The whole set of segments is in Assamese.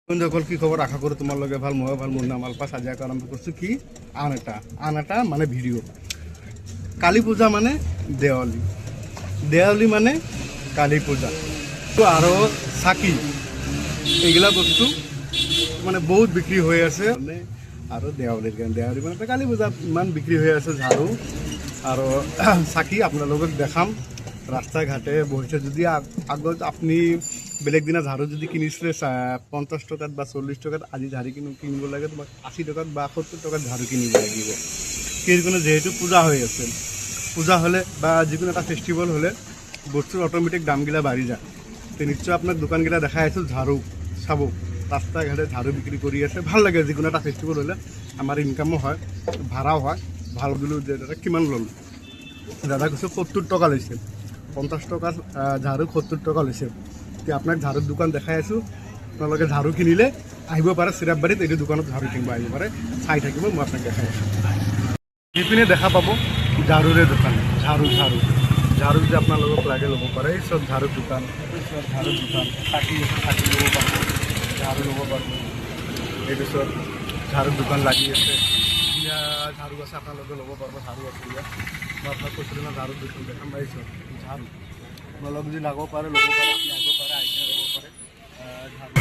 বন্ধুসকল কি খবৰ আশা কৰোঁ তোমাৰ লগে ভাল ময়ো ভাল মোৰ নাম আলফাছ আজি আৰম্ভ কৰিছোঁ কি আন এটা মানে ভিডিঅ' কালী পূজা মানে দেৱালী দেৱালী মানে কালী পূজা আৰু চাকি এইগিলা বস্তু মানে বহুত বিক্ৰী হৈ আছে মানে আৰু দেৱালীৰ কাৰণে দেৱালী মানে কালী পূজা ইমান বিক্ৰী হৈ আছে ঝাৰু আৰু চাকি আপোনালোকক দেখাম রাস্তা ঘাটে বসে যদি আগত আপনি বেলেগ দিনা ঝাড়ু যদি কিনিছিলে 50 টাকাত বা 40 টাকাত আজি ঝাড়ু কিনিব লাগে তোমাক 80 টাকাত বা 70 টাকাত ঝাড়ু কিনিব লাগিব কিয়নো যেহেতু পূজা হৈ আছে পূজা হলে বা যিকোনো এটা ফেষ্টিভেল হলে বস্তুৰ অটোমেটিক দামগিলা বাঢ়ি যায় তো নিশ্চয় আপোনাক দোকানগিলা দেখাই আছোঁ ঝাড়ু চাব রাস্তা ঘাটে ঝাড়ু বিক্রি কৰি আছে ভাল লাগে যিকোনো এটা ফেষ্টিভেল হলে আমাৰ ইনকামো হয় ভাড়াও হয় ভাল বুলিও যে দাদা কিমান ল'লো দাদা কৈছে 70 টাকা লৈছে 50 টাকার ঝাড়ু 70 টাকা লৈছে তো আপনার ঝাড়ুর দোকান দেখাই আছোঁ আপোনালোকে ঝাড়ু কিনিলে আহিব পাৰে চিৰাববাৰীত এইটো দোকানত ঝাড়ু কিনিব আহিব পাৰে চাই থাকিব মই আপোনাক দেখাই আছোঁ ইপিনে দেখা পাব ঝাড়ুৰে দোকান ঝাড়ু যদি আপোনালোকক লাগে ল'ব পাৰে এই চব ঝাড়ুৰ দোকান ঝাড়ুৰ দোকান চাকি ল'ব পাৰিব ঝাড়ু ল'ব পাৰিব এইপিছত ঝাড়ুৰ দোকান লাগি আছে ধুনীয়া ঝাড়ু আছে আপোনালোকে ল'ব পাৰিব ঝাড়ু আছে ইয়াত মই আপোনাক কৈছিলোঁ না ঝাড়ুৰ দোকান দেখাম পাৰিছোঁ ঝাড়ু আপোনালোক যদি ল'ব পাৰে আপুনি আহিব পাৰে আহি কিনে ল'ব পাৰে ঝাড়ু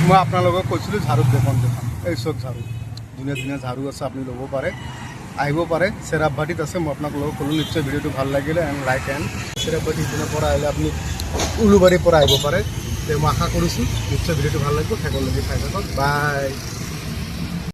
মই আপোনালোকক কৈছিলোঁ ঝাড়ুৰ দোকান দেখাম এই চব ঝাড়ু ধুনীয়া ধুনীয়া ঝাড়ু আছে আপুনি ল'ব পাৰে আহিব পাৰে চেৰাববাৰীত আছে মই আপোনালোকক ক'লোঁ নিশ্চয় ভিডিঅ'টো ভাল লাগিলে এণ্ড লাইক এণ্ড চেৰাববাৰী সিপিনৰ পৰা আহিলে আপুনি উলুবাৰীৰ পৰা আহিব পাৰে মই আশা কৰিছোঁ নিশ্চয় ভিডিঅ'টো ভাল লাগিব শেষলৈকে চাই থাকক বাই